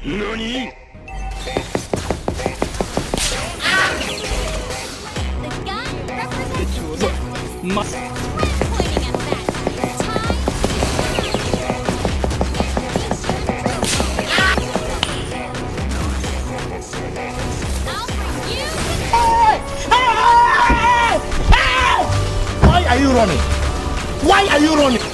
NANI?! The gun represents justice. Ma- Pointing at that. Time. I'll bring you Why are you running? Why are you running?